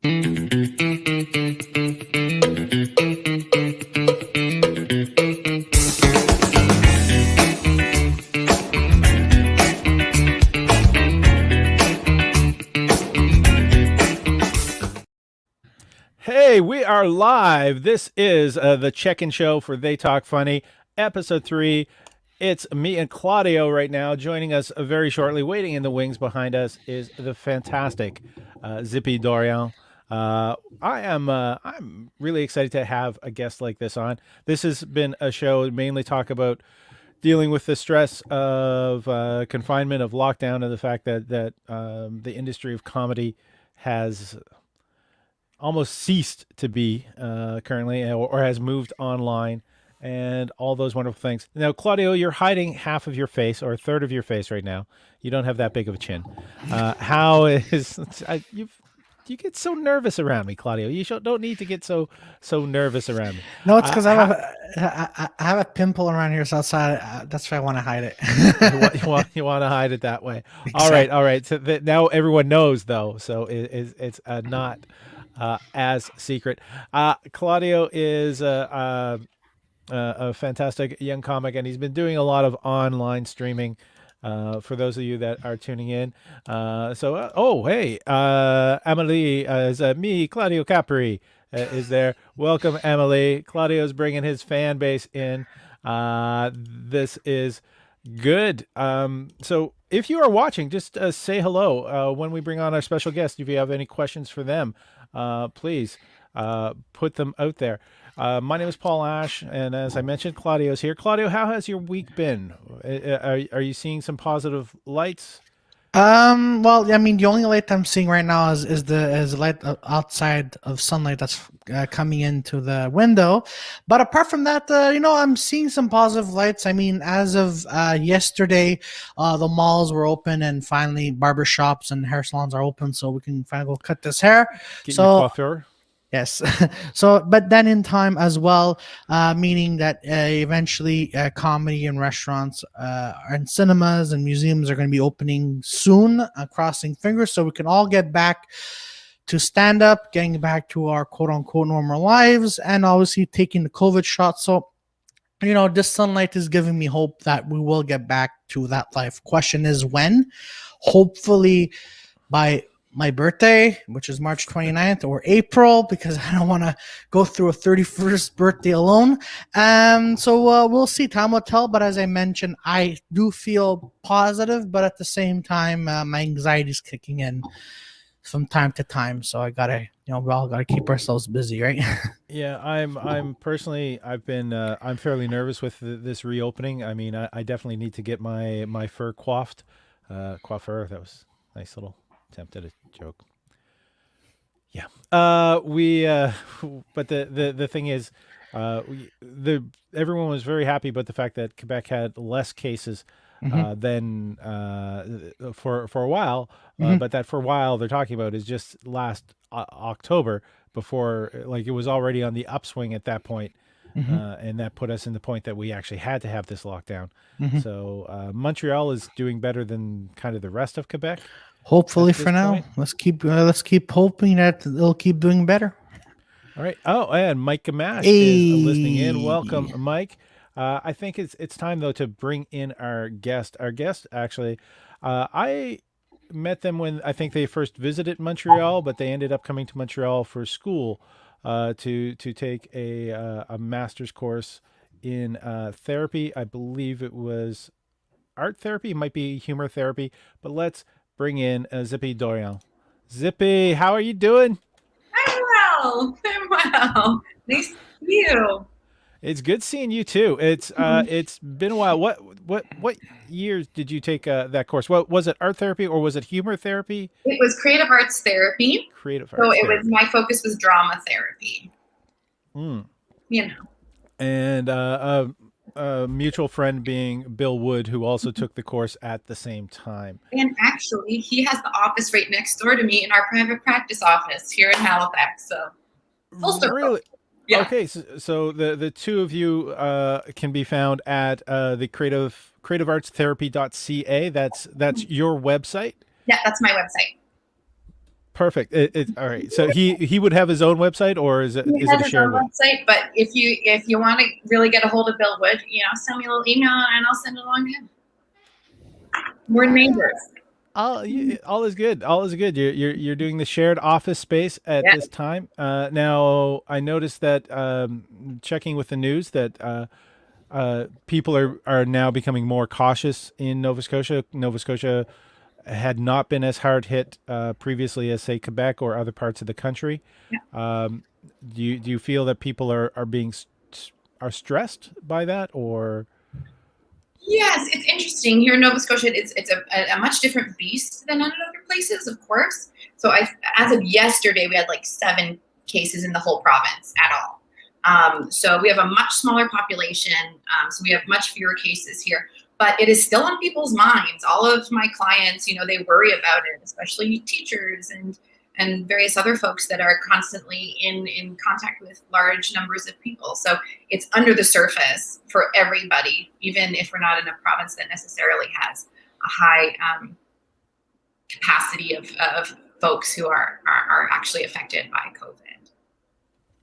Hey, we are live. This is the check-in show for They Talk Funny, episode 3. It's me and Claudio right now. Joining us very shortly, waiting in the wings behind us, is the fantastic Zippy Dee. I'm really excited to have a guest like this on. This has been a show mainly talk about dealing with the stress of confinement, of lockdown, and the fact that the industry of comedy has almost ceased to be currently, or has moved online, and all those wonderful things. Now, Claudio, you're hiding half of your face or a third of your face right now. You don't have that big of a chin. How is you get so nervous around me, Claudio? You don't need to get so nervous around me. No, it's because I have a pimple around here, so outside. That's why I want to hide it. you want to hide it that way. Exactly. All right. So now everyone knows, though. So it's not as secret. Claudio is a fantastic young comic, and he's been doing a lot of online streaming. For those of you that are tuning in, hey, Emily is me, Claudio Capri is there. Welcome, Emily. Claudio's bringing his fan base in. This is good. So if you are watching, just say hello when we bring on our special guest. If you have any questions for them, please put them out there. My name is Paul Ash, and as I mentioned, Claudio's here. Claudio, how has your week been? Are you seeing some positive lights? Well, I mean, the only light I'm seeing right now is the light outside of sunlight that's coming into the window. But apart from that, I'm seeing some positive lights. I mean, as of yesterday, the malls were open, and finally barbershops and hair salons are open, so we can finally go cut this hair. Get your coiffure. Yes. So, but then in time as well, meaning that eventually comedy and restaurants and cinemas and museums are going to be opening soon, crossing fingers, so we can all get back to stand up, getting back to our quote unquote normal lives, and obviously taking the COVID shot. So, this sunlight is giving me hope that we will get back to that life. Question is when? Hopefully by my birthday, which is March 29th, or April, because I don't want to go through a 31st birthday alone. So we'll see. Time will tell. But as I mentioned, I do feel positive, but at the same time, my anxiety is kicking in from time to time. So I gotta, we all gotta keep ourselves busy, right? Yeah, I'm personally, I'm fairly nervous with this reopening. I mean, I definitely need to get my fur coiffed. Coiffeur. That was a nice little attempt at a joke. Yeah. But the thing is, everyone was very happy about the fact that Quebec had less cases than for a while. But that for a while they're talking about is just last October, before, like, it was already on the upswing at that point. And that put us in the point that we actually had to have this lockdown. So Montreal is doing better than kind of the rest of Quebec. Hopefully for now. Let's keep hoping that it'll keep doing better. All right. Oh, and Mike Gamache is listening in. Welcome, Mike. I think it's time, though, to bring in our guest. Our guest, actually, I met them when I think they first visited Montreal, but they ended up coming to Montreal for school to take a master's course in therapy. I believe it was art therapy, it might be humor therapy, but let's bring in Zippy Dee. Zippy, how are you doing? I'm well. Nice to see you. It's good seeing you too. It's been a while. What years did you take that course? What was it, art therapy or was it humor therapy? It was creative arts therapy. So my focus was drama therapy. And a mutual friend being Bill Wood, who also took the course at the same time. And actually, he has the office right next door to me in our private practice office here in Halifax. So, full circle. Really? Yeah. Okay, so the two of you can be found at the creativeartstherapy.ca. That's your website? Yeah, that's my website. Perfect. All right. So he would have his own website, or is He it has a his shared own one? website, but if you want to really get a hold of Bill Wood, send me a little email and I'll send it along to him. We're neighbors. All is good. All is good. You're doing the shared office space at Yeah. this time. Now I noticed that checking with the news that people are now becoming more cautious in Nova Scotia. Nova Scotia had not been as hard hit previously as, say, Quebec or other parts of the country. Yeah. Do you feel that people are being are stressed by that, or? Yes, it's interesting here in Nova Scotia. It's a much different beast than in other places, of course. So as of yesterday, we had like 7 cases in the whole province at all. So we have a much smaller population. So we have much fewer cases here, but it is still on people's minds. All of my clients, they worry about it, especially teachers and various other folks that are constantly in contact with large numbers of people. So it's under the surface for everybody, even if we're not in a province that necessarily has a high capacity of folks who are actually affected by COVID.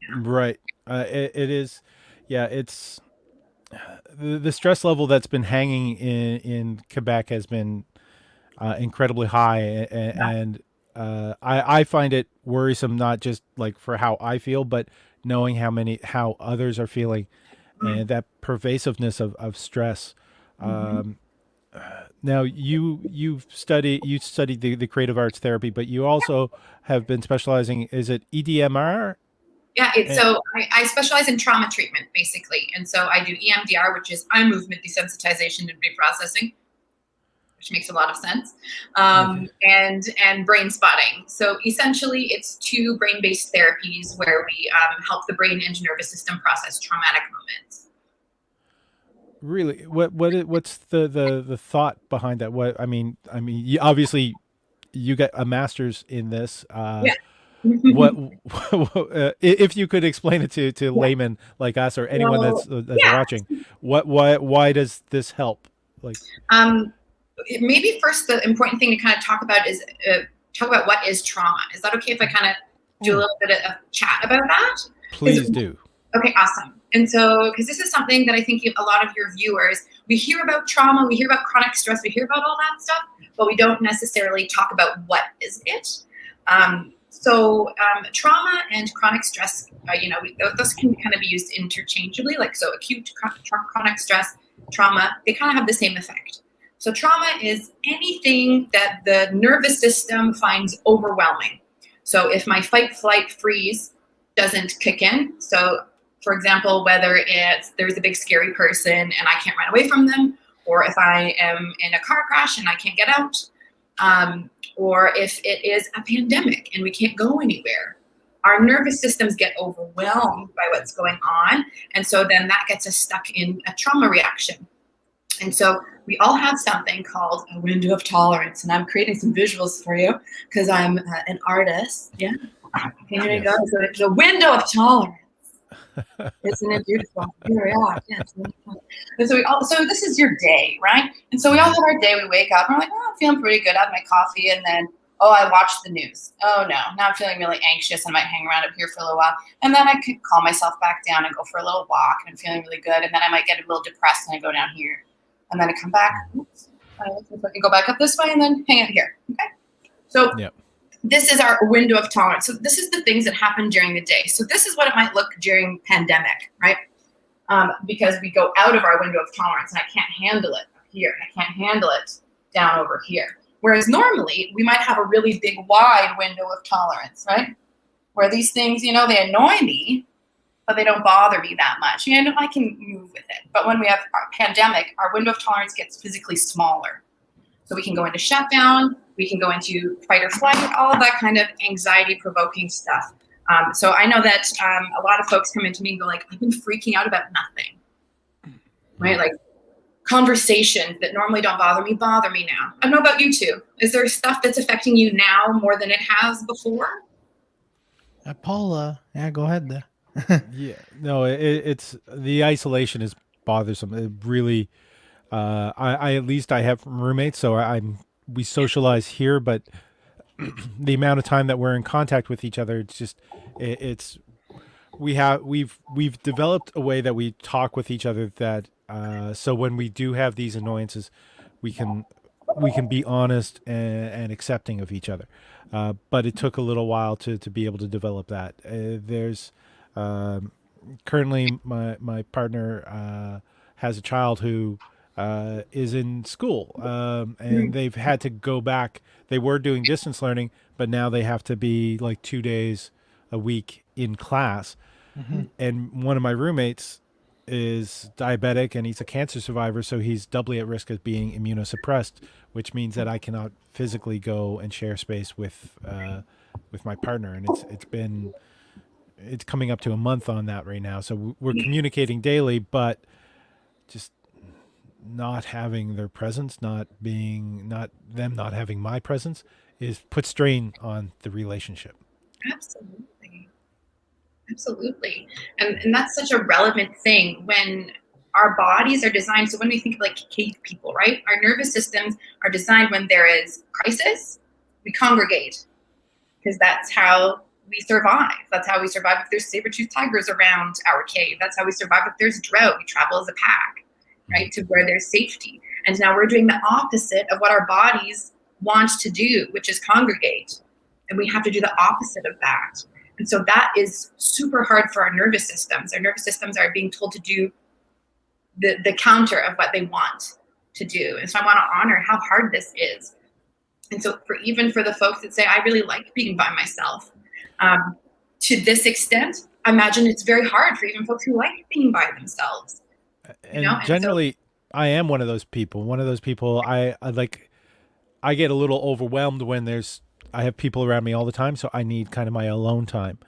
Yeah. Right. It is. Yeah, it's the stress level that's been hanging in Quebec has been incredibly high, and I find it worrisome, not just like for how I feel, but knowing how others are feeling, and that pervasiveness of stress. Now you studied the creative arts therapy, but you also have been specializing. Is it EDMR? Yeah, so I specialize in trauma treatment, basically. And so I do EMDR, which is eye movement desensitization and reprocessing, which makes a lot of sense, and brain spotting. So essentially, it's 2 brain-based therapies where we help the brain and nervous system process traumatic moments. Really, what's the thought behind that? Obviously, you got a master's in this. Yeah. What if you could explain it to laymen like us or anyone that's watching? Why does this help? Like, maybe first the important thing to kind of talk about is talk about what is trauma. Is that okay if I kind of do a little bit of chat about that? Please do. Okay, awesome. And so, because this is something that I think a lot of your viewers, we hear about trauma, we hear about chronic stress, we hear about all that stuff, but we don't necessarily talk about what is it. So trauma and chronic stress, those can kind of be used interchangeably. Like, so acute chronic stress, trauma, they kind of have the same effect. So trauma is anything that the nervous system finds overwhelming. So if my fight, flight, freeze doesn't kick in, so for example, whether there's a big scary person and I can't run away from them, or if I am in a car crash and I can't get out, or if it is a pandemic and we can't go anywhere, our nervous systems get overwhelmed by what's going on. And so then that gets us stuck in a trauma reaction. And so we all have something called a window of tolerance. And I'm creating some visuals for you because I'm an artist. Yeah. Here we go. So it's a window of tolerance. Isn't it beautiful? Here we are. Yes. And so this is your day, right? And so we all have our day. We wake up and we're like, oh, I'm feeling pretty good. I have my coffee, and then, I watched the news. Oh no, now I'm feeling really anxious. I might hang around up here for a little while, and then I could calm myself back down and go for a little walk, and I'm feeling really good. And then I might get a little depressed, and I go down here, and then I come back. Oops, I can go back up this way, and then hang out here. Okay. So. Yep. This is our window of tolerance. So this is the things that happen during the day. So this is what it might look during pandemic, right? Because we go out of our window of tolerance and I can't handle it up here. And I can't handle it down over here. Whereas normally we might have a really big, wide window of tolerance, right? Where these things, they annoy me, but they don't bother me that much. I can move with it. But when we have our pandemic, our window of tolerance gets physically smaller. So we can go into shutdown, we can go into fight or flight, all of that kind of anxiety-provoking stuff. So I know that a lot of folks come into me and go like, I've been freaking out about nothing, right? Like conversations that normally don't bother me now. I don't know about you two. Is there stuff that's affecting you now more than it has before? Paula, go ahead there. Yeah, no, it's the isolation is bothersome. It really... I at least I have roommates, so we socialize here, but the amount of time that we're in contact with each other, it's just it's we've developed a way that we talk with each other that so when we do have these annoyances, we can we can be honest and accepting of each other. But it took a little while to be able to develop that. There's currently my partner has a child who is in school, and they've had to go back. They were doing distance learning, but now they have to be like 2 days a week in class. Mm-hmm. And one of my roommates is diabetic and he's a cancer survivor, so he's doubly at risk of being immunosuppressed, which means that I cannot physically go and share space with my partner, and it's coming up to a month on that right now. So we're communicating daily, but just not having their presence, not having my presence, is put strain on the relationship. Absolutely. Absolutely. And that's such a relevant thing when our bodies are designed. So when we think of like cave people, right? Our nervous systems are designed when there is crisis, we congregate because that's how we survive. That's how we survive if there's saber-toothed tigers around our cave. That's how we survive if there's drought. We travel as a pack, right? To where there's safety. And now we're doing the opposite of what our bodies want to do, which is congregate. And we have to do the opposite of that. And so that is super hard for our nervous systems. Our nervous systems are being told to do the counter of what they want to do. And so I want to honor how hard this is. And so even for the folks that say, I really like being by myself, to this extent, I imagine it's very hard for even folks who like being by themselves. And generally, I am one of those people. I get a little overwhelmed when I have people around me all the time, so I need kind of my alone time.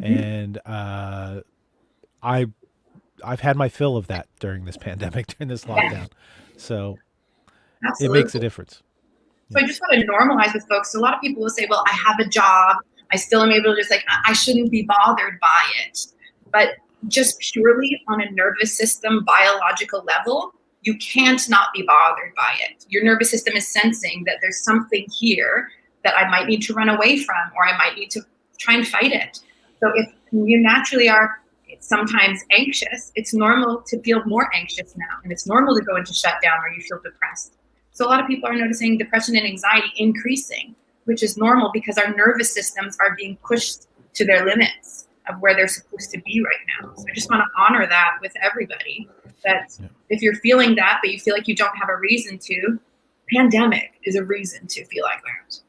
And I've had my fill of that during this pandemic, during this lockdown. So Absolutely. It makes a difference. So I just want to normalize with folks. So a lot of people will say, well, I have a job. I still am able to just I shouldn't be bothered by it. But just purely on a nervous system, biological level, you can't not be bothered by it. Your nervous system is sensing that there's something here that I might need to run away from, or I might need to try and fight it. So if you naturally are sometimes anxious, it's normal to feel more anxious now. And it's normal to go into shutdown or you feel depressed. So a lot of people are noticing depression and anxiety increasing, which is normal because our nervous systems are being pushed to their limits of where they're supposed to be right now. So I just want to honor that with everybody, that if you're feeling that, but you feel like you don't have a reason to, pandemic is a reason to feel like that.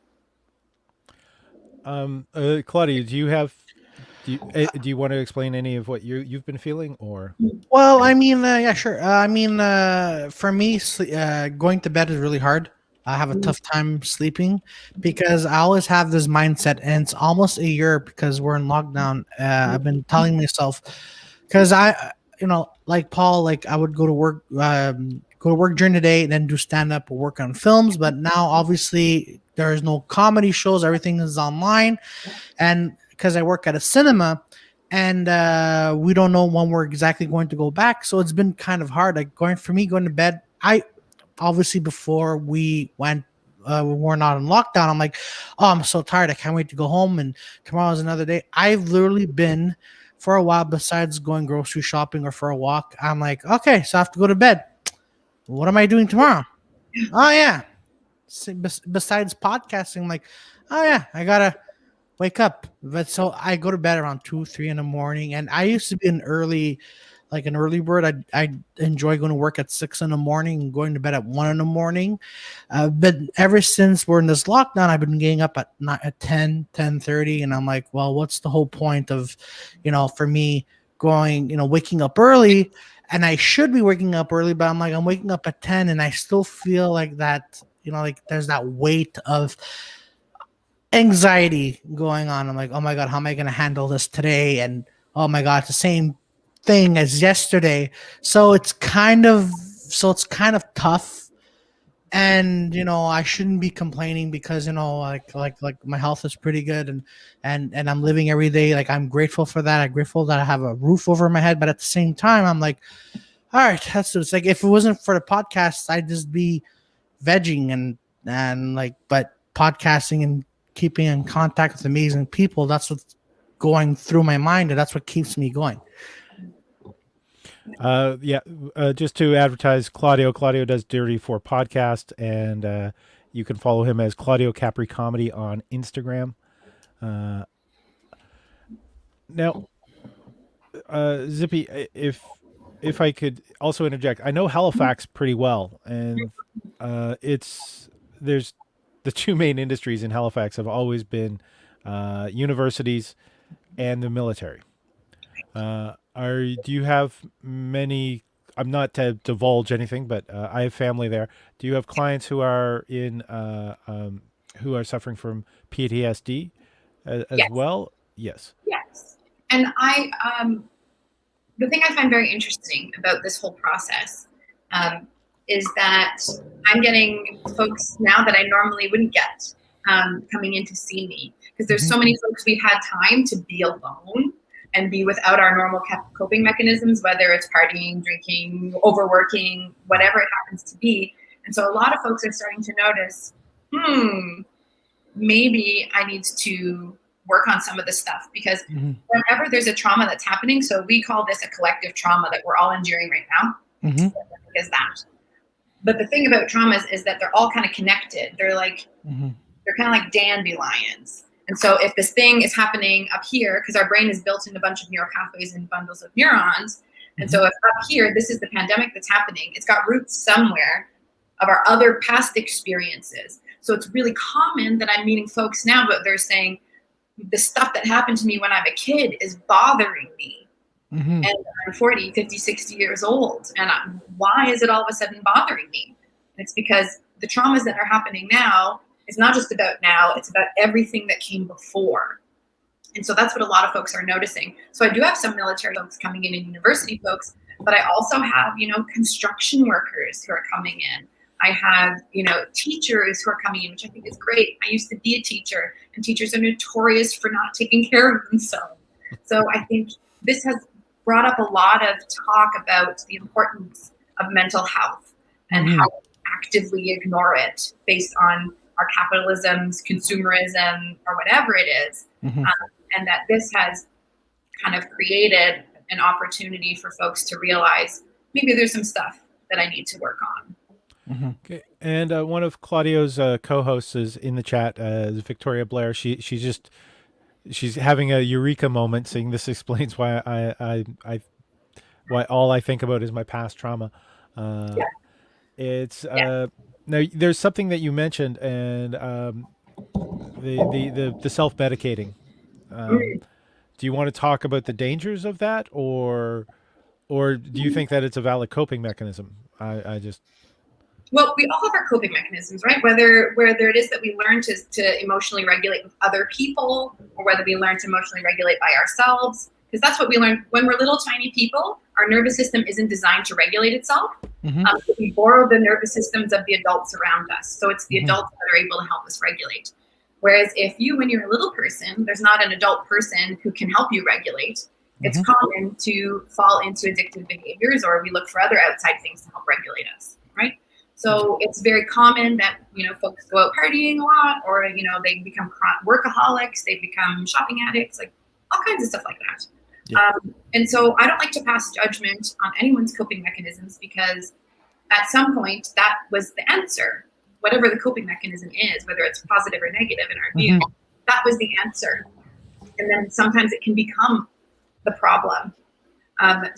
Claudia, do you want to explain any of what you've been feeling, or? Well, I mean, yeah, sure. For me, going to bed is really hard. I have a tough time sleeping because I always have this mindset, and it's almost a year because we're in lockdown. I've been telling myself, because like Paul, like I would go to work during the day, and then do stand up or work on films. But now, obviously, there is no comedy shows; everything is online, and because I work at a cinema, and we don't know when we're exactly going to go back, so it's been kind of hard. Like going to bed. Obviously, before we went, we're not in lockdown. I'm like, oh, I'm so tired. I can't wait to go home. And tomorrow's another day. I've literally been for a while, besides going grocery shopping or for a walk, I'm like, okay, so I have to go to bed. What am I doing tomorrow? Oh, yeah. Besides podcasting, I'm like, oh, yeah, I got to wake up. But so I go to bed around 2-3 in the morning. And I used to be an early bird. I enjoy going to work at 6 in the morning and going to bed at 1 in the morning. But ever since we're in this lockdown, I've been getting up at 10:30, and I'm like, well, what's the whole point of, for me going, waking up early? And I should be waking up early, but I'm like, I'm waking up at 10, and I still feel like that, like there's that weight of anxiety going on. I'm like, oh my God, how am I going to handle this today? And oh my God, it's the same thing as yesterday. So it's kind of tough. And I shouldn't be complaining because like my health is pretty good, and I'm living every day. Like, I'm grateful for that. I'm grateful that I have a roof over my head. But at the same time, I'm like, all right, it's like, if it wasn't for the podcast, I'd just be vegging and like, but podcasting and keeping in contact with amazing people, that's what's going through my mind, and that's what keeps me going. Just to advertise Claudio. Claudio does Dirty for podcast, and you can follow him as Claudio Capri Comedy on Instagram. Now, Zippy, if I could also interject, I know Halifax pretty well, and there's the two main industries in Halifax have always been universities and the military. Do you have many? I'm not to divulge anything, but I have family there. Do you have clients who are who are suffering from PTSD as Yes. well? Yes. Yes. And the thing I find very interesting about this whole process is that I'm getting folks now that I normally wouldn't get coming in to see me, because there's so many folks we've had time to be alone and be without our normal coping mechanisms, whether it's partying, drinking, overworking, whatever it happens to be. And so a lot of folks are starting to notice, maybe I need to work on some of this stuff, because whenever there's a trauma that's happening, so we call this a collective trauma that we're all enduring right now, is that. But the thing about traumas is that they're all kind of connected. They're like, they're kind of like dandelions. And so if this thing is happening up here, because our brain is built in a bunch of neural pathways and bundles of neurons, and so if up here, this is the pandemic that's happening, it's got roots somewhere of our other past experiences. So it's really common that I'm meeting folks now, but they're saying, the stuff that happened to me when I'm a kid is bothering me. And I'm 40, 50, 60 years old. And why is it all of a sudden bothering me? And it's because the traumas that are happening now is not just about now, it's about everything that came before. And so that's what a lot of folks are noticing. So I do have some military folks coming in and university folks, but I also have, construction workers who are coming in. I have, teachers who are coming in, which I think is great. I used to be a teacher, and teachers are notorious for not taking care of themselves. So I think this has brought up a lot of talk about the importance of mental health and how we actively ignore it based on our capitalism's consumerism or whatever it is. And that this has kind of created an opportunity for folks to realize maybe there's some stuff that I need to work on. Okay. And one of Claudio's co-hosts is in the chat, Victoria Blair. She's having a eureka moment, saying this explains why why all I think about is my past trauma. It's now there's something that you mentioned, and the self-medicating. Do you want to talk about the dangers of that, or do you think that it's a valid coping mechanism? Well, we all have our coping mechanisms, right? Whether it is that we learn to emotionally regulate with other people, or whether we learn to emotionally regulate by ourselves, because that's what we learn when we're little tiny people. Our nervous system isn't designed to regulate itself. We borrow the nervous systems of the adults around us. So it's the adults that are able to help us regulate. Whereas when you're a little person, there's not an adult person who can help you regulate. It's common to fall into addictive behaviors, or we look for other outside things to help regulate us, right? So it's very common that, folks go out partying a lot, or, they become workaholics, they become shopping addicts, like all kinds of stuff like that. And so I don't like to pass judgment on anyone's coping mechanisms, because at some point that was the answer. Whatever the coping mechanism is, whether it's positive or negative in our view, that was the answer. And then sometimes it can become the problem. I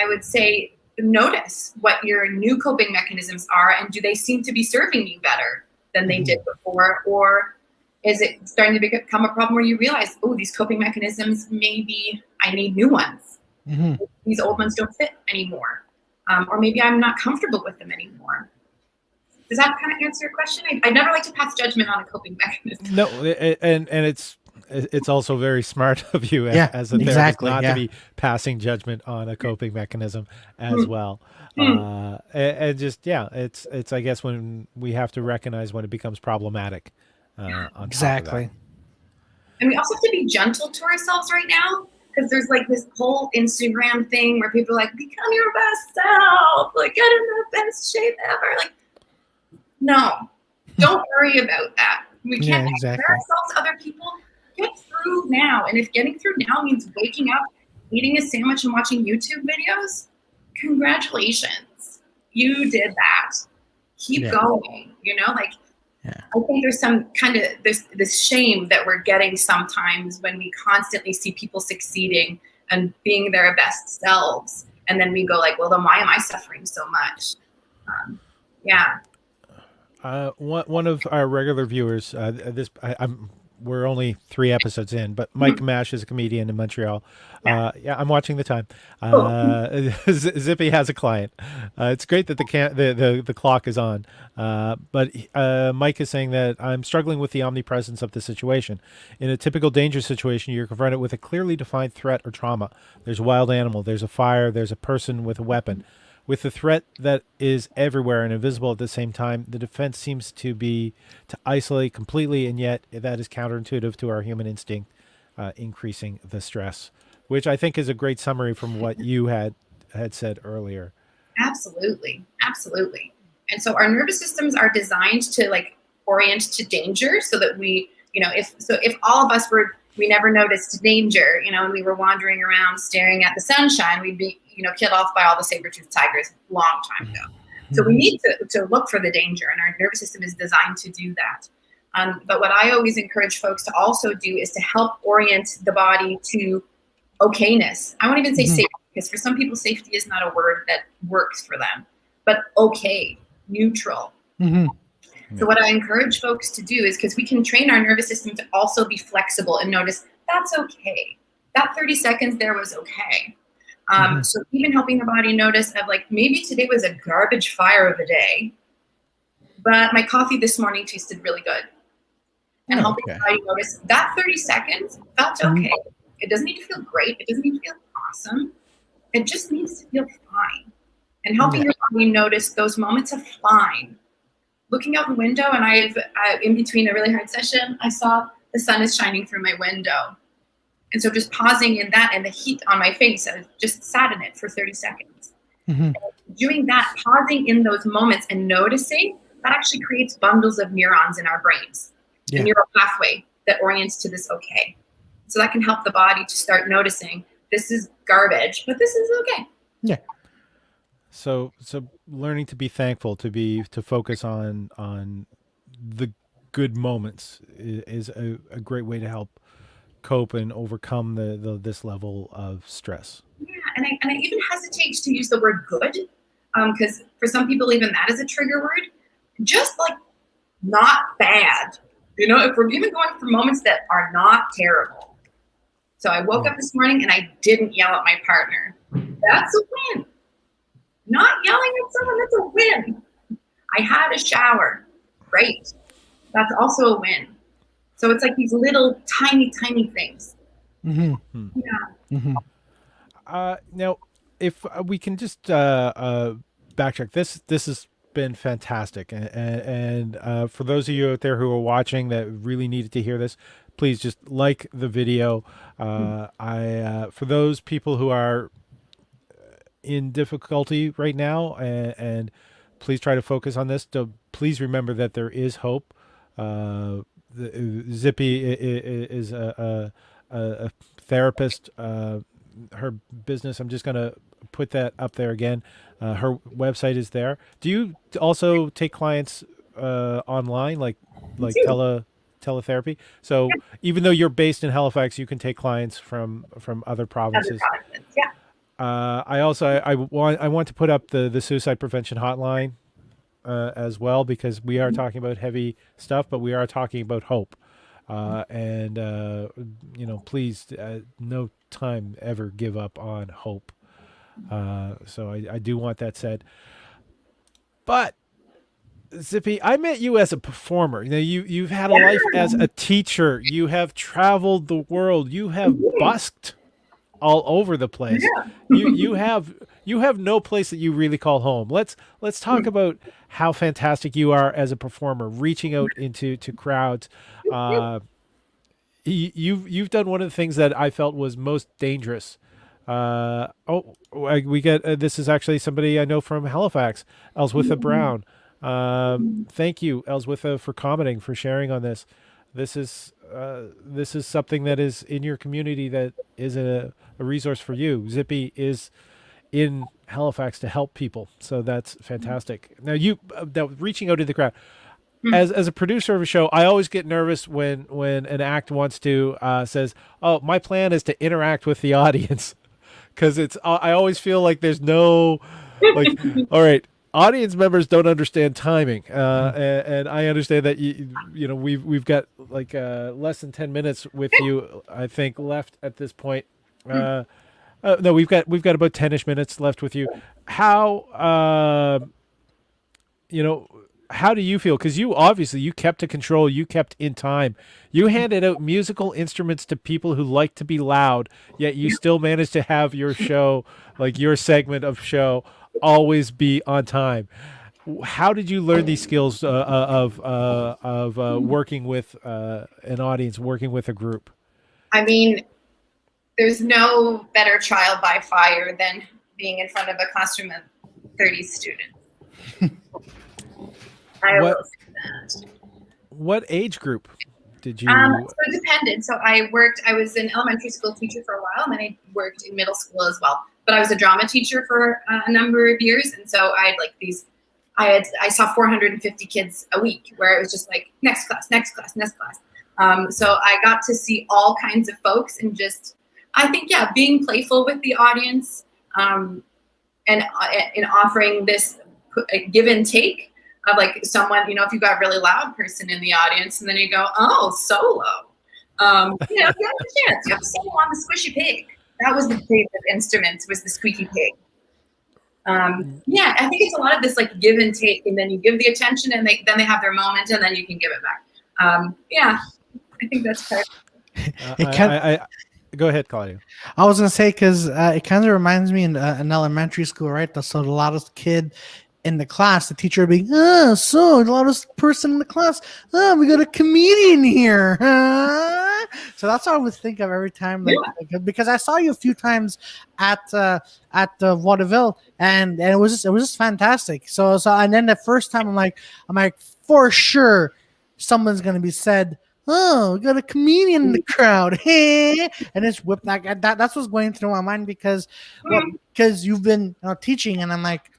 would say, notice what your new coping mechanisms are, and do they seem to be serving you better than they did before, or is it starting to become a problem where you realize, these coping mechanisms, maybe I need new ones. These old ones don't fit anymore, or maybe I'm not comfortable with them anymore. Does that kind of answer your question? I never like to pass judgment on a coping mechanism. No, and it's also very smart of you as a therapist not to be passing judgment on a coping mechanism as well. It's I guess when we have to recognize when it becomes problematic. Exactly. And we also have to be gentle to ourselves right now, because there's like this whole Instagram thing where people are like, become your best self, like get in the best shape ever. Like, no, don't worry about that. We Yeah, can't exactly. compare ourselves to other people. Get through now. And if getting through now means waking up, eating a sandwich, and watching YouTube videos, congratulations. You did that. Keep going. You know, like, I think there's some kind of this shame that we're getting sometimes when we constantly see people succeeding and being their best selves, and then we go like, well, then why am I suffering so much? Yeah. One of our regular viewers, we're only 3 episodes in, but Mike Mash is a comedian in Montreal. Yeah, I'm watching the time. Zippy has a client. It's great that the clock is on. But Mike is saying that I'm struggling with the omnipresence of the situation. In a typical danger situation, you're confronted with a clearly defined threat or trauma. There's a wild animal, there's a fire, there's a person with a weapon. With the threat that is everywhere and invisible at the same time, the defense seems to be to isolate completely, and yet that is counterintuitive to our human instinct, increasing the stress, which I think is a great summary from what you had said earlier. Absolutely. Absolutely. And so our nervous systems are designed to like orient to danger so that we, if all of us we never noticed danger, and we were wandering around staring at the sunshine, we'd be, killed off by all the saber-toothed tigers a long time ago. So we need to look for the danger, and our nervous system is designed to do that. But what I always encourage folks to also do is to help orient the body to okayness. I won't even say safety, because for some people, safety is not a word that works for them, but okay, neutral. So what I encourage folks to do is, because we can train our nervous system to also be flexible and notice that's okay. That 30 seconds there was okay. So even helping the body notice of like, maybe today was a garbage fire of a day, but my coffee this morning tasted really good. And helping the body notice that 30 seconds felt okay. It doesn't need to feel great. It doesn't need to feel awesome. It just needs to feel fine. And helping your body notice those moments of fine. Looking out the window, and in between a really hard session, I saw the sun is shining through my window. And so just pausing in that and the heat on my face, I just sat in it for 30 seconds. Doing that, pausing in those moments and noticing, that actually creates bundles of neurons in our brains. A neural pathway that orients to this okay. So that can help the body to start noticing this is garbage, but this is okay. Yeah. So learning to be thankful, to focus on the good moments is a great way to help cope and overcome this level of stress. Yeah, and I even hesitate to use the word good, because for some people even that is a trigger word. Just like not bad, if we're even going through moments that are not terrible. So I woke up this morning and I didn't yell at my partner. That's a win. Not yelling at someone, that's a win. I had a shower. Great. That's also a win. So it's like these little tiny, tiny things. Now, if we can just backtrack, this has been fantastic, and for those of you out there who are watching that really needed to hear this, please just like the video. For those people who are in difficulty right now, and please try to focus on this. Please remember that there is hope. Zippy is a therapist. Her business, I'm just going to put that up there again. Her website is there. Do you also take clients online, like teletherapy? So even though you're based in Halifax, you can take clients from other provinces. Yeah. I want to put up the suicide prevention hotline as well, because we are talking about heavy stuff, but we are talking about hope. Please, no time ever give up on hope. So I do want that said. But Zippy, I met you as a performer. You've had a life as a teacher. You have traveled the world. You have busked all over the place. You have no place that you really call home. Let's talk about how fantastic you are as a performer, reaching out into crowds. You've done one of the things that I felt was most dangerous. We get this is actually somebody I know from Halifax, Elswitha Brown. Thank you, Elswitha, for commenting, for sharing on this. This is something that is in your community that is a resource for you. Zippy is in Halifax to help people, so that's fantastic. Now, now reaching out to the crowd. As a producer of a show, I always get nervous when an act wants to says, "Oh, my plan is to interact with the audience," because I always feel like there's no like, all right, audience members don't understand timing, and I understand that you know we've got like less than 10 minutes with you, I think, left at this point. No, we've got about 10ish minutes left with you. How you know, how do you feel? Because you obviously you kept to control, you kept in time, you handed out musical instruments to people who like to be loud, yet you still managed to have your show, like your segment of show, always be on time. How did you learn these skills of working with an audience, working with a group? I mean, there's no better trial by fire than being in front of a classroom of 30 students. I will say that. What age group did you? So it depended. So I was an elementary school teacher for a while, and then I worked in middle school as well. But I was a drama teacher for a number of years, and so I had like these. I saw 450 kids a week, where it was just like next class, next class, next class. So I got to see all kinds of folks, and just I think being playful with the audience, and in offering this give and take. Of like someone, if you've got a really loud person in the audience, and then you go, oh, solo. You have a chance. You have a solo on the squishy pig. That was the favorite instrument, was the squeaky pig. I think it's a lot of this like give and take, and then you give the attention, and then they have their moment, and then you can give it back. I think that's part of it. Go ahead, Claudio. I was gonna say because it kind of reminds me in elementary school, right? So the loudest kid in the class, the teacher would be, so the loudest person in the class, we got a comedian here. So that's what I would think of every time, because I saw you a few times at the vaudeville, and it was just fantastic. So and then the first time I'm like for sure someone's gonna be said, oh, we got a comedian in the crowd, hey, and it's whipped that's what's going through my mind because you've been teaching, and I'm like,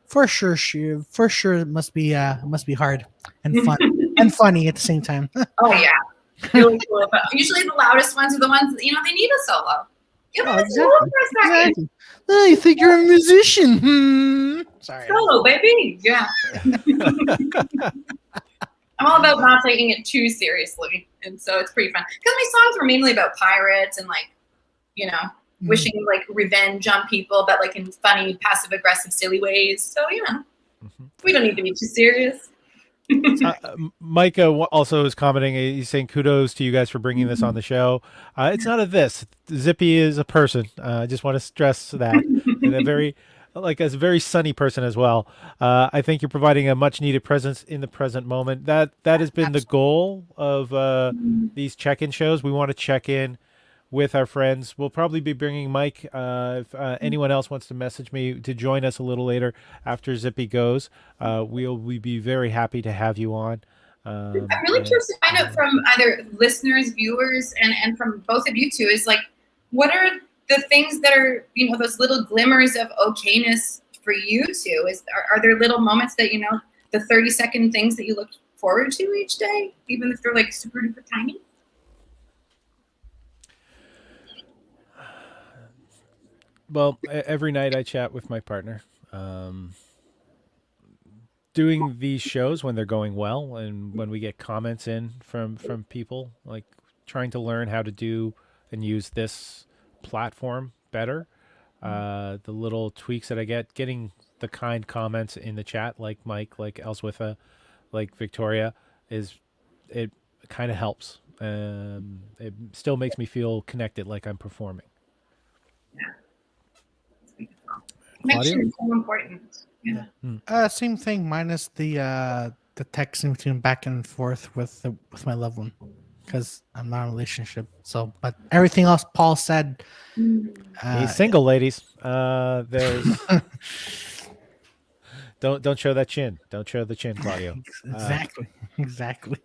for sure it must be hard and fun and funny at the same time. Oh yeah, really cool. But usually the loudest ones are the ones that, they need a solo. Give them a solo for a second. Exactly. Oh, you think you're a musician? Sorry, solo, baby. Yeah. I'm all about not taking it too seriously, and so it's pretty fun because my songs were mainly about pirates and wishing like revenge on people, but like in funny, passive aggressive, silly ways. So we don't need to be too serious. Micah also is commenting. He's saying kudos to you guys for bringing this on the show. It's not a this. Zippy is a person. I just want to stress that, and a very sunny person as well. I think you're providing a much needed presence in the present moment. That has been the goal of these check-in shows. We want to check in with our friends. We'll probably be bringing Mike, if anyone else wants to message me to join us a little later after Zippy goes. We'll be very happy to have you on. I'm really curious to find out from either listeners, viewers, and from both of you two is like, what are the things that are, those little glimmers of okayness for you two? Are there little moments that, the 30-second things that you look forward to each day, even if they're like super duper tiny? Well, every night I chat with my partner. Doing these shows when they're going well, and when we get comments in from people, like trying to learn how to do and use this platform better. The little tweaks that I getting the kind comments in the chat, like Mike, like Elswitha, like Victoria, it kind of helps. It still makes me feel connected, like I'm performing. Connection is so important. Yeah. Same thing, minus the texting between back and forth with my loved one, because I'm not in a relationship. So, but everything else Paul said. He's single, ladies. There's Don't show that chin. Don't show the chin, Claudio. Exactly.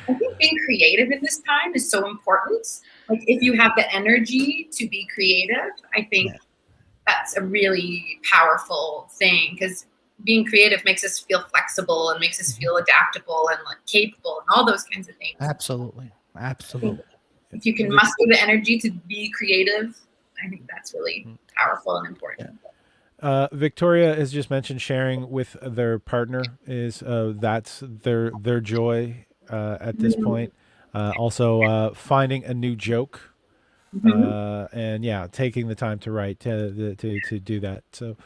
I think being creative in this time is so important. Like if you have the energy to be creative, I think that's a really powerful thing, because being creative makes us feel flexible and makes us feel adaptable and like capable and all those kinds of things. Absolutely. If you can muster the energy to be creative, I think that's really powerful and important. Victoria has just mentioned sharing with their partner is that's their joy at this point. Also, finding a new joke, and taking the time to write to do that. So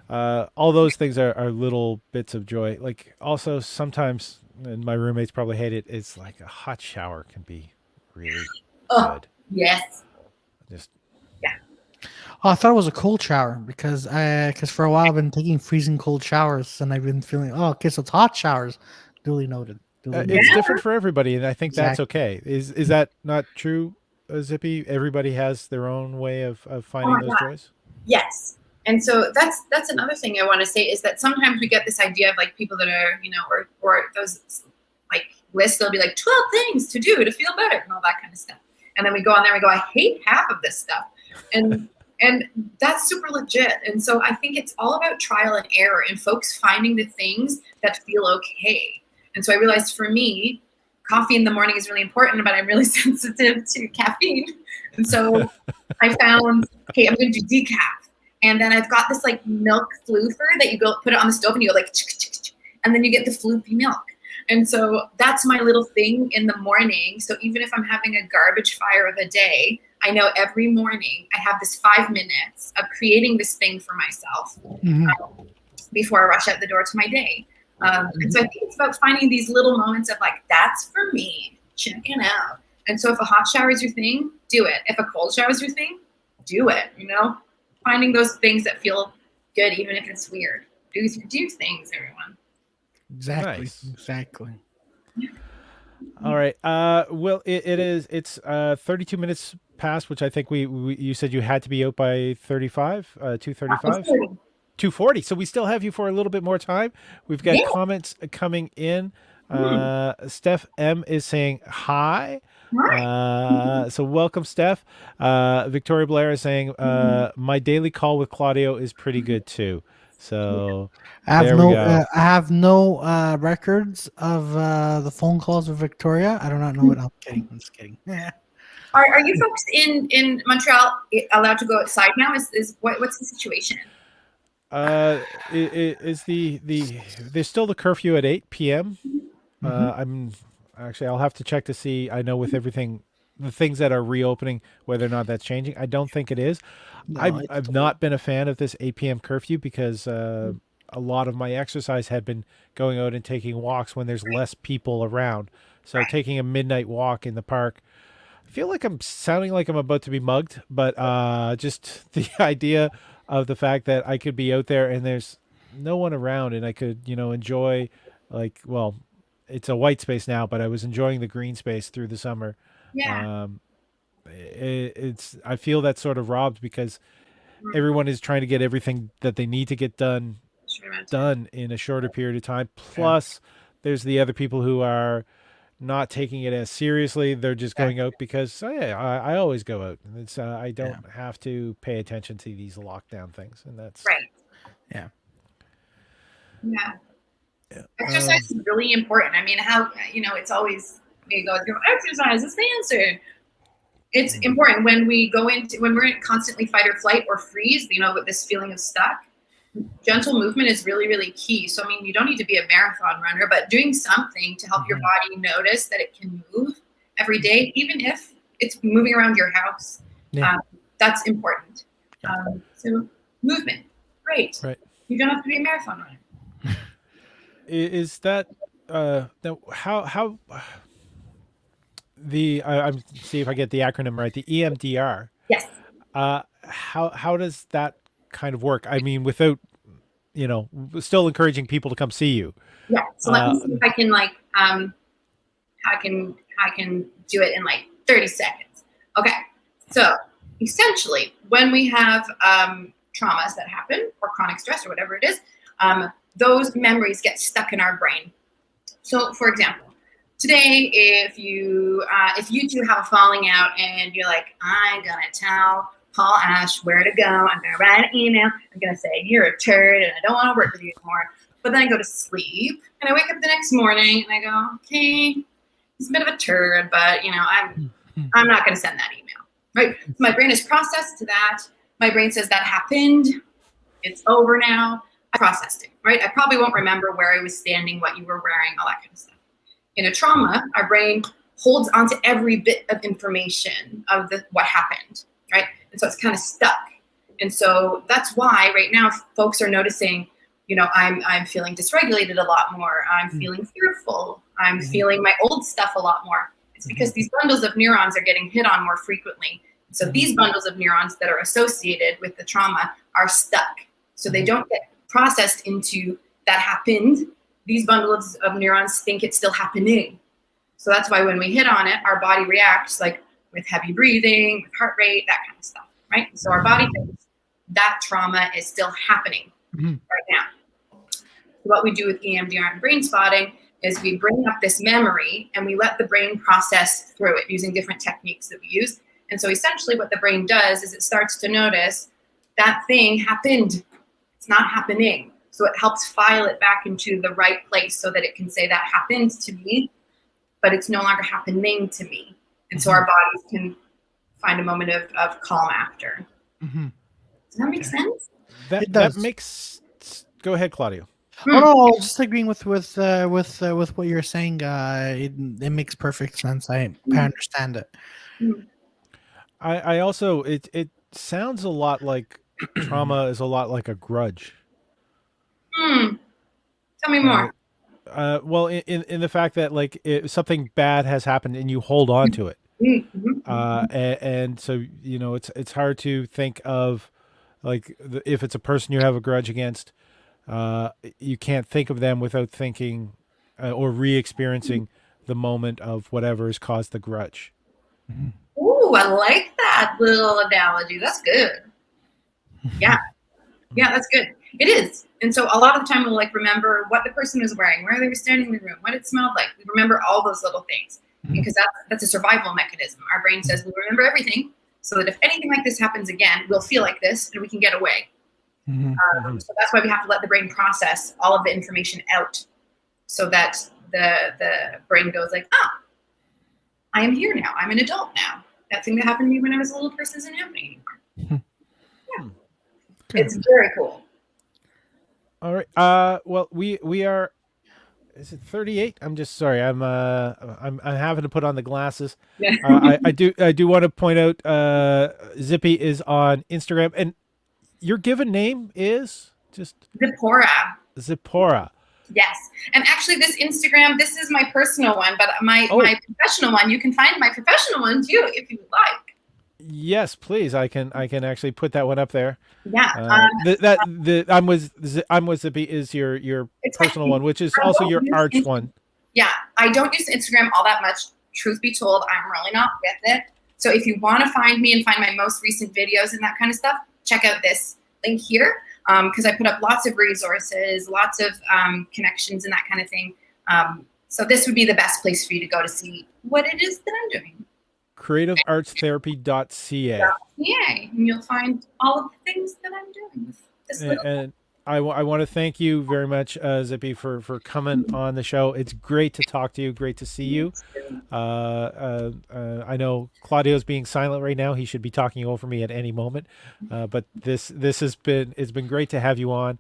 all those things are little bits of joy. Like also sometimes, and my roommates probably hate it. It's like a hot shower can be really good. Yes. Just Oh, I thought it was a cold shower because for a while I've been taking freezing cold showers and I've been feeling, oh, okay, so it's hot showers. Duly noted. it's different for everybody, and I think that's Exactly. okay. Is that not true, Zippy? Everybody has their own way of finding those joys. Yes. And so that's another thing I want to say is that sometimes we get this idea of like people that are, or those like lists, they'll be like 12 things to do to feel better and all that kind of stuff. And then we go on there and we go, I hate half of this stuff. And that's super legit. And so I think it's all about trial and error and folks finding the things that feel okay. And so I realized for me, coffee in the morning is really important, but I'm really sensitive to caffeine. And so I found, okay, I'm going to do decaf. And then I've got this like milk floofer that you go put it on the stove and you go like, and then you get the floofy milk. And so that's my little thing in the morning. So even if I'm having a garbage fire of a day, I know every morning I have this 5 minutes of creating this thing for myself before I rush out the door to my day. And so I think it's about finding these little moments of like, that's for me, check it out. And so if a hot shower is your thing, do it. If a cold shower is your thing, do it, Finding those things that feel good, even if it's weird. Do things, everyone. Exactly. Nice. Exactly. All right. Well, it's 32 minutes past, which I think you said you had to be out by 35, 2:35, 2:40. So we still have you for a little bit more time. We've got comments coming in. Steph M is saying hi. So welcome, Steph. Victoria Blair is saying my daily call with Claudio is pretty good too. So I have no records of the phone calls with Victoria. I do not know what. I'm kidding. Yeah. Are you folks in Montreal allowed to go outside now? What's the situation? Is there's still the curfew at 8 p.m. I'll have to check to see. I know with everything, the things that are reopening, whether or not that's changing. I don't think it is. No, I've not been a fan of this 8 p.m. curfew because a lot of my exercise had been going out and taking walks when there's less people around. So taking a midnight walk in the park, I feel like I'm sounding like I'm about to be mugged, but just the idea of the fact that I could be out there and there's no one around and I could, enjoy it's a white space now, but I was enjoying the green space through the summer. Yeah. I feel that's sort of robbed because everyone is trying to get everything that they need to get done in a shorter period of time. Plus there's the other people who are not taking it as seriously. They're just going out because I always go out. It's I don't have to pay attention to these lockdown things, and that's right. Yeah. Exercise is really important. I mean, how it's always we go exercise is the answer. It's important when we're in constantly fight or flight or freeze. With this feeling of stuck. Gentle movement is really, really key. So, I mean, you don't need to be a marathon runner, but doing something to help your body notice that it can move every day, even if it's moving around your house, that's important. So movement, great. Right. You don't have to be a marathon runner. Is that how I'm see if I get the acronym right, the EMDR. Yes. How does that kind of work? I mean, without still encouraging people to come see you. Yeah. So let me see if I can I can do it in like 30 seconds. Okay. So essentially, when we have traumas that happen or chronic stress or whatever it is, those memories get stuck in our brain. So, for example, today, if you two have a falling out and you're like, I'm gonna tell Paul Ash where to go. I'm gonna write an email. I'm gonna say you're a turd and I don't want to work with you anymore. But then I go to sleep and I wake up the next morning and I go, okay, he's a bit of a turd, but I'm not gonna send that email. Right? So my brain is processed to that. My brain says that happened. It's over now. I processed it, right? I probably won't remember where I was standing, what you were wearing, all that kind of stuff. In a trauma, our brain holds onto every bit of information of what happened, right? And so it's kind of stuck. And so that's why right now folks are noticing, I'm feeling dysregulated a lot more. I'm feeling fearful. I'm feeling my old stuff a lot more. It's because these bundles of neurons are getting hit on more frequently. So these bundles of neurons that are associated with the trauma are stuck. So they don't get processed into that happened. These bundles of neurons think it's still happening. So that's why when we hit on it, our body reacts like with heavy breathing, with heart rate, that kind of stuff, right? So our body thinks that trauma is still happening right now. So what we do with EMDR and Brainspotting is we bring up this memory and we let the brain process through it using different techniques that we use. And so essentially what the brain does is it starts to notice that thing happened. It's not happening. So it helps file it back into the right place so that it can say that happened to me, but it's no longer happening to me. And so our bodies can find a moment of calm after. Does that make sense? That makes. Go ahead, Claudio. Oh no, I was just agreeing with what you're saying. It makes perfect sense. I understand it. I also it sounds a lot like trauma is a lot like a grudge. Tell me more. Well, in the fact that like something bad has happened and you hold on to it, and so it's hard to think of like if it's a person you have a grudge against, you can't think of them without thinking or re-experiencing the moment of whatever has caused the grudge. Ooh, I like that little analogy. That's good. Yeah, that's good. It is. And so a lot of the time we'll like remember what the person was wearing, where they were standing in the room, what it smelled like. We remember all those little things because that's a survival mechanism. Our brain says we remember everything so that if anything like this happens again, we'll feel like this and we can get away. So that's why we have to let the brain process all of the information out so that the brain goes like, I am here now. I'm an adult now. That thing that happened to me when I was a little person isn't happening anymore. It's very cool. All right. Well, we are. Is it 38? I'm just sorry. I'm having to put on the glasses. Yeah. I do want to point out. Zippy is on Instagram, and your given name is just Zipporah. Yes, and actually, this Instagram, this is my personal one, but my professional one, you can find my professional one too if you would like. Yes, please. I can actually put that one up there. Yeah. I'm with Zippy is your personal one, which is also your arch one. Yeah, I don't use Instagram all that much. Truth be told, I'm really not with it. So if you want to find me and find my most recent videos and that kind of stuff, check out this link here because I put up lots of resources, lots of connections and that kind of thing. So this would be the best place for you to go to see what it is that I'm doing. creativeartstherapy.ca. Yay, and you'll find all of the things that I'm doing with this little and I want to thank you very much, Zippy, for coming on the show. It's great to talk to you. Great to see you. I know Claudio's being silent right now. He should be talking over me at any moment. But it's been great to have you on.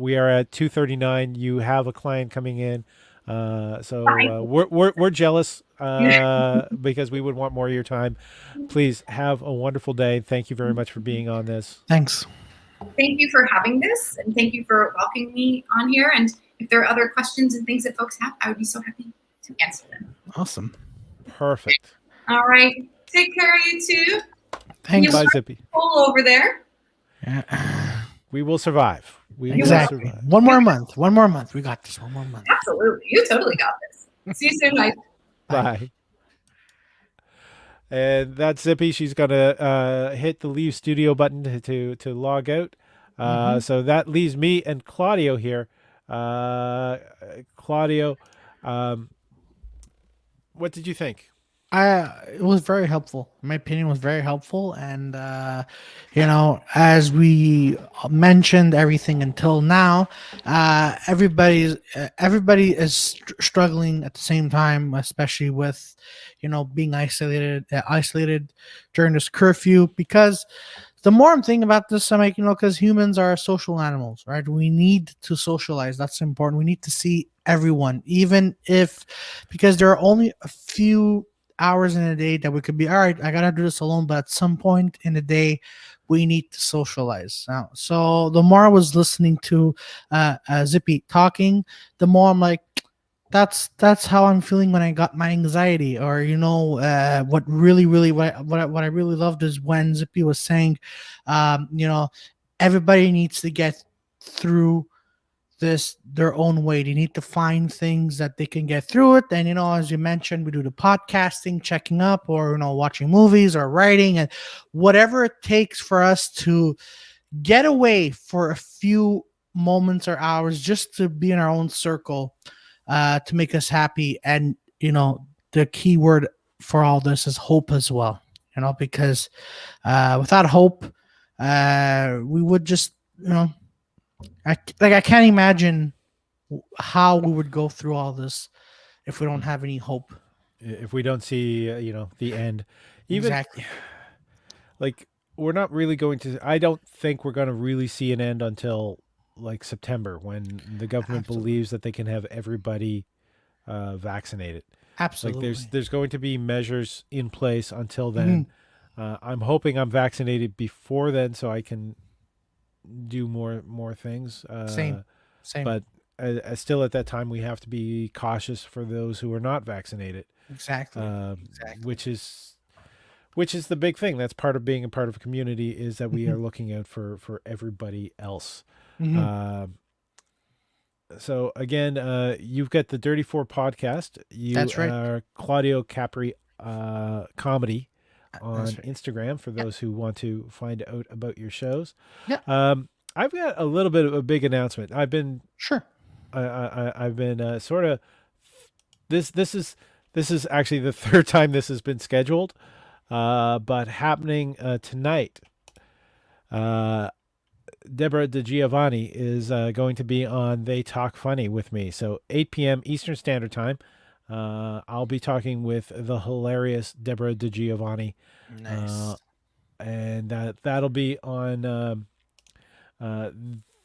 We are at 2:39. You have a client coming in. So we're jealous because we would want more of your time. Please have a wonderful day. Thank you very much for being on this. Thanks. Thank you for having this, and thank you for welcoming me on here. And if there are other questions and things that folks have, I would be so happy to answer them. Awesome. Perfect. All right. Take care of you too. Thanks. Bye, Zippy. Cool over there. Yeah. We will survive. Exactly. Will survive. One more month. We got this. One more month. Absolutely. You totally got this. See you soon, Mike. Bye. And that's Zippy. She's gonna hit the leave studio button to log out. Mhm. So that leaves me and Claudio here. Claudio, um, what did you think? It was very helpful. In my opinion, was very helpful, and as we mentioned everything until now, everybody is struggling at the same time, especially with being isolated during this curfew. Because the more I'm thinking about this, I'm like, because humans are social animals, right? We need to socialize. That's important. We need to see everyone, even if because there are only a few hours in a day that we could be all right. I gotta do this alone, but at some point in the day, we need to socialize. Now, so the more I was listening to Zippy talking, the more I'm like, that's how I'm feeling when I got my anxiety. Or what really what I really loved is when Zippy was saying, um, you know, everybody needs to get through this their own way. They need to find things that they can get through it. And as you mentioned, we do the podcasting, checking up, or watching movies or writing, and whatever it takes for us to get away for a few moments or hours just to be in our own circle, to make us happy. And the key word for all this is hope as well. Because without hope, we would just I can't imagine how we would go through all this if we don't have any hope. If we don't see, the end, even Exactly. like we're not really going to. I don't think we're going to really see an end until like September, when the government Absolutely. believes that they can have everybody vaccinated. Like Absolutely. there's going to be measures in place until then. Mhm. I'm hoping I'm vaccinated before then, so I can do more things. Same. Same. But still, at that time, we have to be cautious for those who are not vaccinated, Exactly. um, Exactly. which is the big thing. That's part of being a part of a community, is that we Mhm. are looking out for everybody else. Mhm. Um, so again, you've got the Dirty Four podcast. You That's right. are Claudio Capri comedy That's on right. Instagram for Yeah. those who want to find out about your shows. Yeah. I've got a little bit of a big announcement. Sure. I've been sort of this is actually the third time this has been scheduled, but happening tonight. Uh, Deborah DiGiovanni is going to be on They Talk Funny with me. So 8 p.m. Eastern Standard Time. I'll be talking with the hilarious Deborah DiGiovanni, uh, Nice. and that'll be on uh,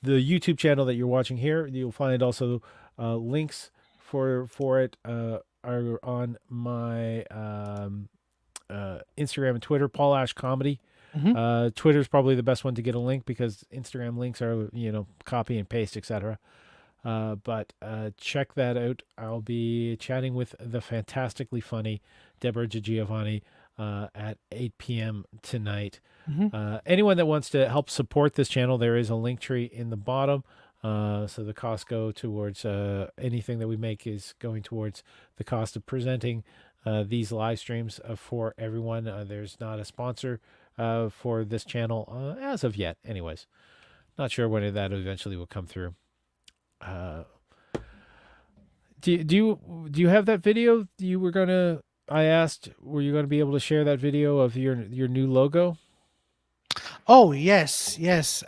the YouTube channel that you're watching here. You'll find also links for it are on my Instagram and Twitter, Paul Ash Comedy. Hmm. Twitter's probably the best one to get a link, because Instagram links are, copy and paste, etc. But check that out. I'll be chatting with the fantastically funny Deborah Giovanni at 8 p.m. tonight. Hmm. Anyone that wants to help support this channel, there is a link tree in the bottom. So the costs go towards anything that we make is going towards the cost of presenting these live streams for everyone. There's not a sponsor for this channel as of yet. Anyways, not sure when that eventually will come through. Uh, do you have that video you were gonna? I asked, were you gonna be able to share that video of your new logo? Oh yes, yes.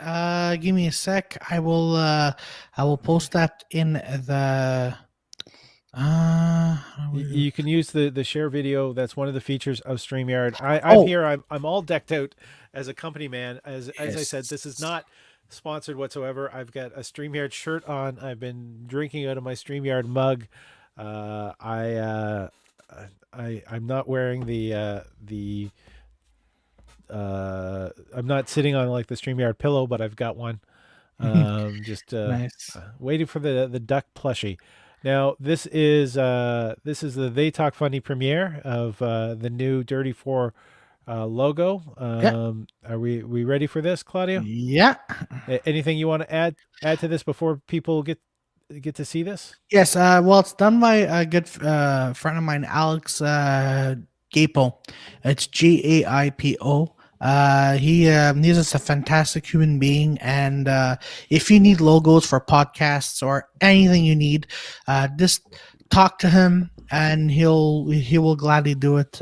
Give me a sec. I will post that in the. How do we do- You can use the share video. That's one of the features of StreamYard. I'm Oh here. I'm all decked out as a company man. As I said, this is yes. not sponsored whatsoever. I've got a StreamYard shirt on. I've been drinking out of my StreamYard mug. Uh, I uh, I'm not wearing the I'm not sitting on like the StreamYard pillow, but I've got one. Just Nice. waiting for the duck plushie. Now this is the They Talk Funny premiere of the new Dirty Four logo. Yeah. Are we ready for this, Claudio? Yeah. Anything you want to add to this before people get to see this? Yes. Well, it's done by a good friend of mine, Alex Gapo. It's Gaipo. He's just a fantastic human being, and if you need logos for podcasts or anything you need, just talk to him, and he will gladly do it.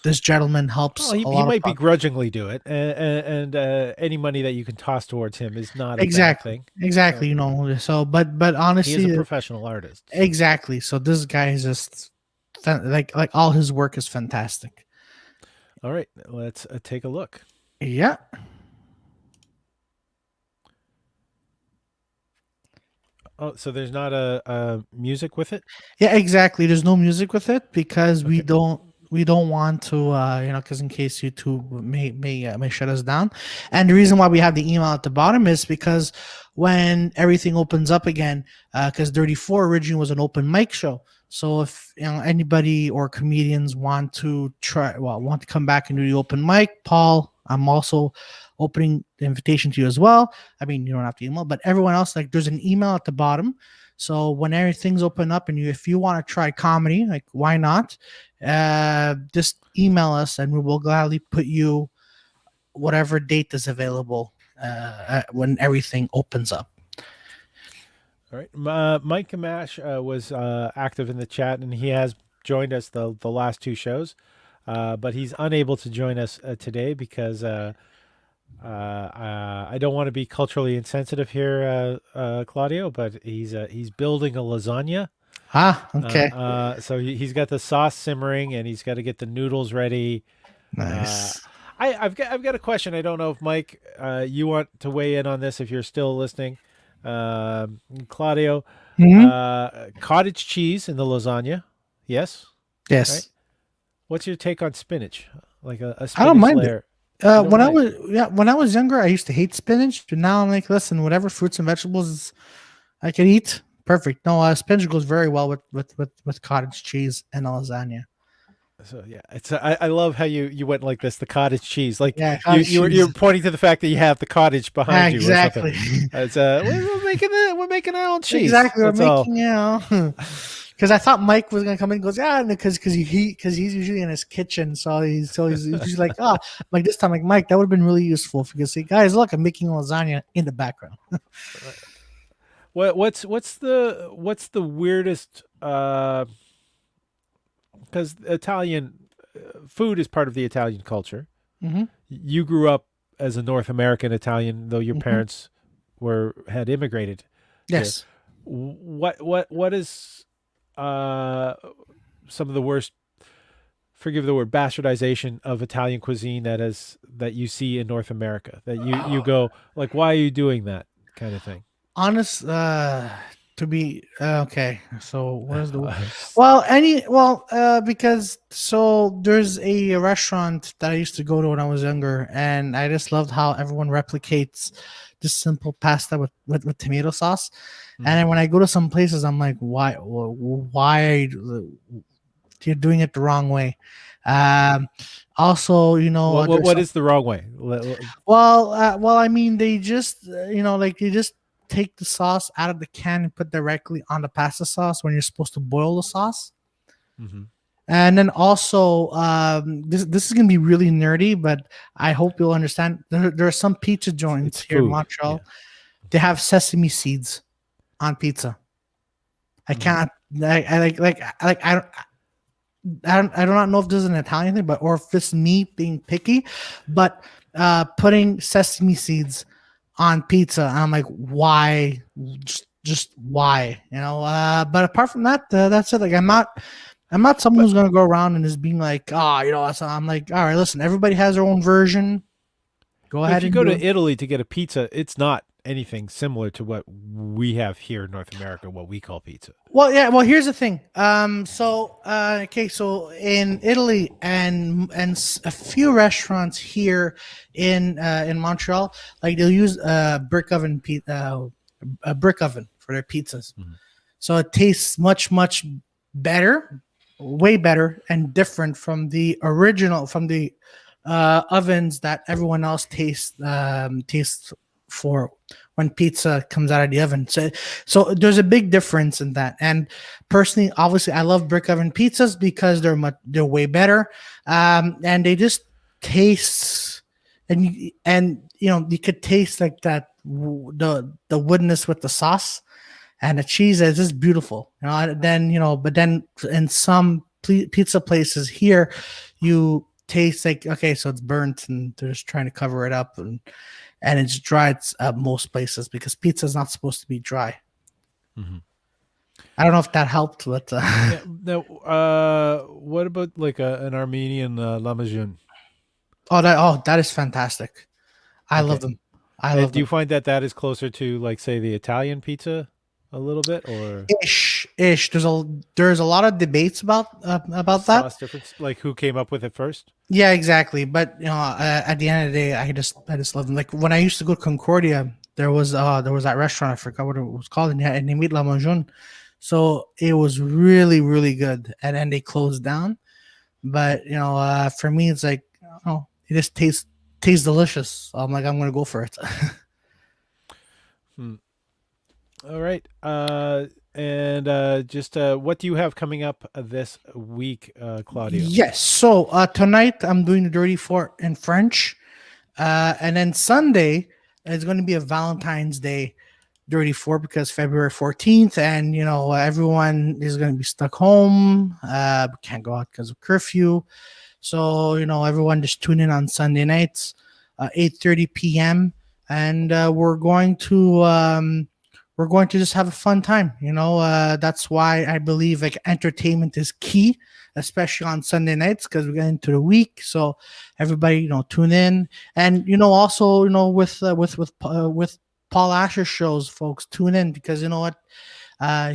This gentleman helps Well, he, a he lot of might begrudgingly do it, and any money that you can toss towards him is not a bad exactly thing. exactly you know. So, but He is a honestly, professional artist. So. exactly. So this guy is just like all his work is fantastic. All right, let's take a look. Yeah. Oh, so there's not a music with it? Yeah, exactly. There's no music with it because Okay. we don't want to because in case YouTube may shut us down. And the reason why we have the email at the bottom is because when everything opens up again, because Dirty Four originally was an open mic show. So if anybody or comedians want to want to come back and do the open mic, Paul, I'm also opening the invitation to you as well. I mean, you don't have to email, but everyone else, like there's an email at the bottom. So when everything's open up and if you want to try comedy, like why not? Just email us and we will gladly put you whatever date is available when everything opens up. All right. Mike Gamash was active in the chat, and he has joined us the last two shows, but he's unable to join us today because I don't want to be culturally insensitive here, Claudio, but he's building a lasagna. Okay. So he's got the sauce simmering, and he's got to get the noodles ready. Nice. I've got a question. I don't know if Mike, you want to weigh in on this if you're still listening. Claudio, cottage cheese in the lasagna. Yes. Yes. Right? What's your take on spinach? Like a spinach I don't mind layer. when I was younger, I used to hate spinach, but now I'm like, listen, whatever fruits and vegetables I can eat, perfect. No, spinach goes very well with cottage cheese and a lasagna. So yeah, it's I love how you went like this, the cottage cheese. Like Yeah, you're pointing to the fact that you have the cottage behind you or exactly. something. It's we're making our own cheese. Exactly, That's we're all. making because I thought Mike was gonna come in and goes, yeah, because he's usually in his kitchen, so he's like, oh, like this time, like Mike, that would have been really useful if you could say, guys, look, I'm making lasagna in the background. What's the weirdest? Because Italian food is part of the Italian culture. Mm-hmm. You grew up as a North American Italian, though your Mm-hmm. parents had immigrated. Yes. Here. What is some of the worst? Forgive the word, bastardization of Italian cuisine that you see in North America. That you go like, why are you doing that kind of thing? Honest, to be okay. So what is the because so there's a restaurant that I used to go to when I was younger, and I just loved how everyone replicates just simple pasta with tomato sauce. And then when I go to some places, I'm like, why are you're doing it the wrong way? Also, What is the wrong way? well, I mean, they just they just take the sauce out of the can and put directly on the pasta sauce when you're supposed to boil the sauce. Mm-hmm. And then also, this is gonna be really nerdy, but I hope you'll understand. There are some pizza joints here in Montreal. Yeah. They have sesame seeds on pizza. I can't. I do not know if this is an Italian thing, or if it's me being picky, but putting sesame seeds on pizza, and I'm like, why? Just why? But apart from that, that's it. Like, I'm not someone who's gonna go around and just being like, I'm like, all right, listen, everybody has their own version. Go ahead. If you go to Italy to get a pizza, it's not anything similar to what we have here in North America, what we call pizza. Well, yeah. Well, here's the thing. So in Italy and a few restaurants here in Montreal, like they'll use a brick oven for their pizzas. Mm-hmm. So it tastes much better, way better, and different from the ovens that everyone else tastes for when pizza comes out of the oven. So there's a big difference in that. And personally, obviously, I love brick oven pizzas because they're way better, and they just taste and you could taste like that the woodness with the sauce and the cheese is just beautiful. And then but then in some pizza places here, you taste like, okay, so it's burnt and they're just trying to cover it up, and it's dry at most places because pizza is not supposed to be dry. Mhm. I don't know if that helped, but Yeah. Now, what about like an Armenian lamajun? that is fantastic. I love Okay. them. I And love do you them. find that that is closer to like say the Italian pizza a little bit, or Ish. There's a lot of debates about that. sauce difference? Like who came up with it first? Yeah, exactly. But at the end of the day, I just love them. Like when I used to go to Concordia, there was that restaurant. I forgot what it was called, and they made La Manjun. So it was really really good, and then they closed down. But for me, it's like, it just tastes delicious. So I'm like, I'm gonna go for it. Hmm. All right. And just what do you have coming up this week, Claudio? Yes. So tonight I'm doing the Dirty Four in French, and then Sunday is going to be a Valentine's Day Dirty Four because February 14th, and everyone is going to be stuck home. We can't go out because of curfew, so everyone just tune in on Sunday nights, 8:30 p.m. and we're going to just have a fun time. That's why I believe like entertainment is key, especially on Sunday nights because we get into the week. So everybody, tune in, and also with Paul Asher shows, folks, tune in because you know what,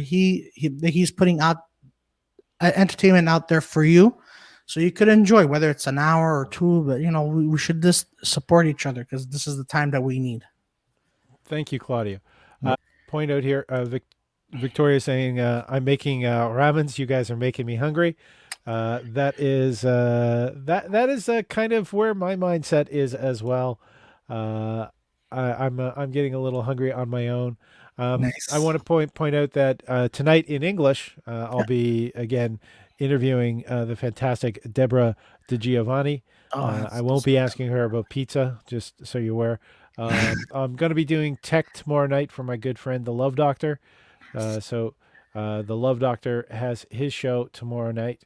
he's putting out entertainment out there for you. So you could enjoy whether it's an hour or two, but we should just support each other because this is the time that we need. Thank you, Claudio. Point out here, Victoria saying, "I'm making ramens. You guys are making me hungry." That is kind of where my mindset is as well. Uh, I'm getting a little hungry on my own. I Nice. want to point out that tonight in English, I'll be again interviewing the fantastic Deborah DiGiovanni. Oh, I that's won't be asking her about pizza, just so you're aware. I'm going to be doing tech tomorrow night for my good friend, the Love Doctor. The Love Doctor has his show tomorrow night.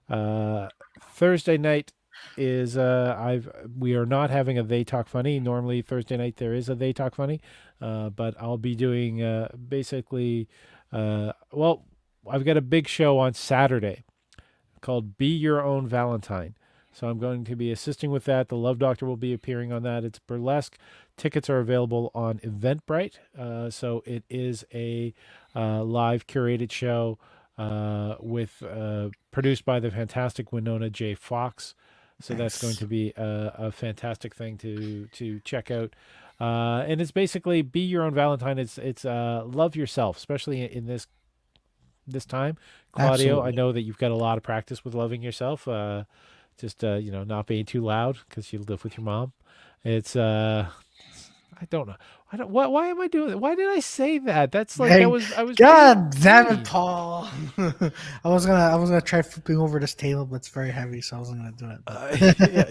Uh, Thursday night is I've we are not having a They Talk Funny. Normally Thursday night there is a They Talk Funny, but I'll be doing basically. Well, I've got a big show on Saturday called Be Your Own Valentine. So I'm going to be assisting with that. The Love Doctor will be appearing on that. It's burlesque. Tickets are available on Eventbrite. So it is a live curated show with produced by the fantastic Winona J. Fox. So that's going nice. to be a fantastic thing to check out. And it's basically be your own Valentine. It's love yourself, especially in this time. Claudio, I Absolutely. know that you've got a lot of practice with loving yourself. Just not being too loud because you live with your mom. It's I don't know. I don't. Why am I doing it? Why did I say that? That's like Hey, I was being God damn it, mean. Paul. I was gonna try flipping over this table, but it's very heavy, so I wasn't gonna do it. But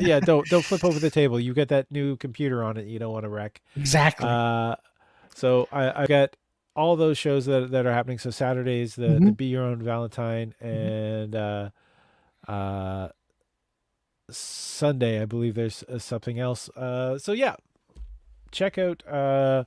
Yeah. Don't flip over the table. You got that new computer on it. You don't want to wreck. exactly. Uh, so I got all those shows that are happening. So Saturdays, the Hmm. Be Your Own Valentine, and uh, Sunday, I believe there's something else. So yeah, check out the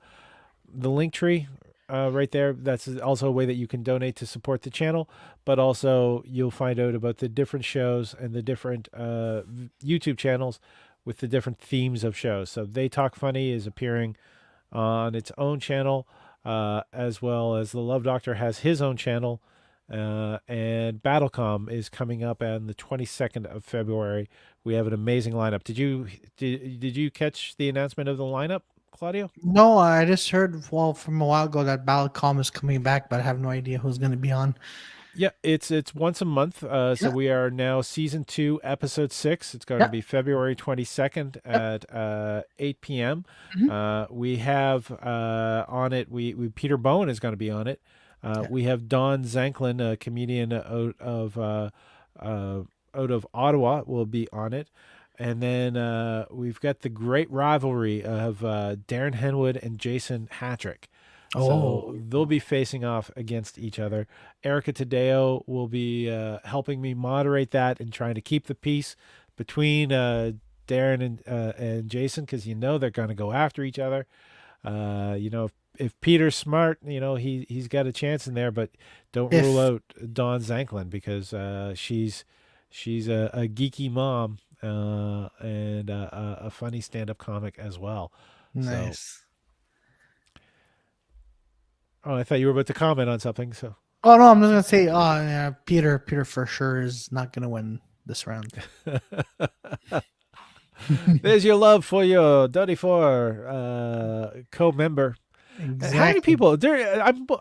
link tree right there. That's also a way that you can donate to support the channel, but also you'll find out about the different shows and the different YouTube channels with the different themes of shows. So They Talk Funny is appearing on its own channel, as well as the Love Doctor has his own channel. And Battlecom is coming up on the 22nd of February. We have an amazing lineup. Did you catch the announcement of the lineup, Claudio? No, I just heard from a while ago that Balcom is coming back, but I have no idea who's gonna be on. Yeah, it's once a month. So Yeah, we are now season 2, episode 6. It's going to yeah, be February 22nd yep. at 8 p.m. Hmm. We have on it. We Peter Bowen is going to be on it. Yeah, We have Don Zanklin, a comedian out of Ottawa, will be on it. And then we've got the great rivalry of Darren Henwood and Jason Hattrick. So Oh, they'll be facing off against each other. Erica Tadeo will be helping me moderate that and trying to keep the peace between Darren and Jason, because they're going to go after each other. If Peter's smart, he's got a chance in there, but don't rule if out Dawn Zanklin, because she's a geeky mom and a funny stand-up comic as well. So, nice. oh, I thought you were about to comment on something. So, Oh no, I'm just gonna say, oh yeah, Peter for sure is not gonna win this round. there's your love for your Dirty Four co-member. How many Exactly. people?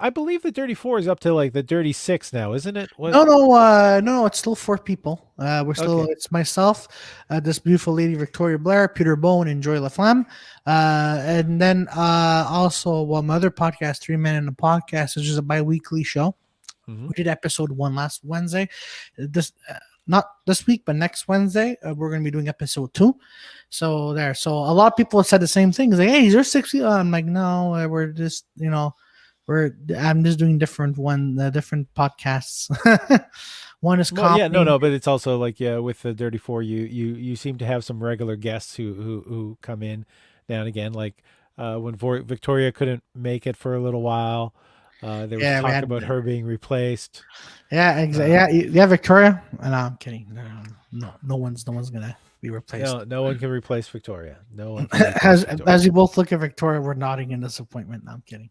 I believe the Dirty Four is up to like the Dirty Six now, isn't it? What? No, it's still 4 people. Okay. It's myself, this beautiful lady Victoria Blair, Peter Bowen, and Joy Laflamme, and then also my other podcast, 3 Men in a Podcast, which is a bi-weekly show. Mm-hmm. We did episode 1 last Wednesday. This not this week, but next Wednesday we're going to be doing episode 2. So there. So a lot of people have said the same thing. It's like, hey, is there 60? I'm like, no, we're just I'm just doing different podcasts. One is Well, yeah, comedy. no, but it's also like, yeah, with the Dirty Four, you seem to have some regular guests who come in now and again. Like when Victoria couldn't make it for a little while, there was Yeah, we talk had. about her being replaced. Yeah, exactly. Uh, Yeah, Victoria. No, I'm kidding. No one's gonna be replaced. no one can replace Victoria. No one can replace As Victoria. you both look at Victoria, we're nodding in disappointment. No, I'm kidding.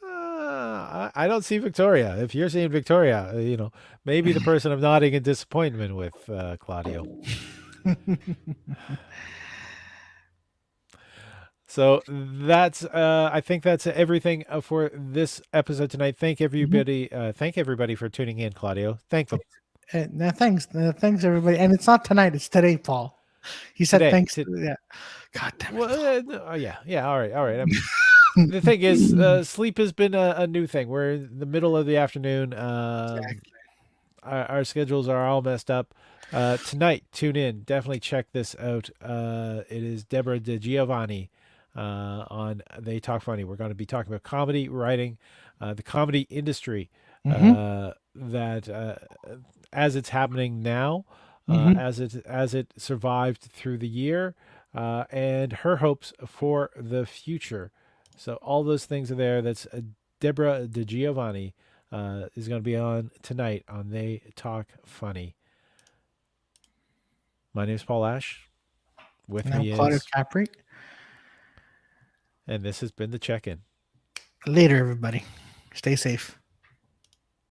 I don't see Victoria. If you're seeing Victoria, maybe the person I'm nodding in disappointment with, Claudio. So I think that's everything for this episode tonight. Thank Mhm. everybody. Thank everybody for tuning in, Claudio. Thank them Thanks everybody. And it's not tonight; it's today, Paul. He said today. thanks. Yeah. God damn it, Well, Paul. yeah. All right, all right. The thing is, sleep has been a new thing. We're in the middle of the afternoon. Exactly. Our schedules are all messed up. Tonight, tune in. Definitely check this out. It is Deborah DiGiovanni on They Talk Funny. We're going to be talking about comedy writing, the comedy industry, Mm-hmm. that as it's happening now, Mm-hmm. as it survived through the year, and her hopes for the future. So all those things are there. That's Deborah DiGiovanni is going to be on tonight on They Talk Funny. My name is Paul Ash. With And I'm me Claudio is, Capri. and this has been The Check In. Later, everybody. Stay safe.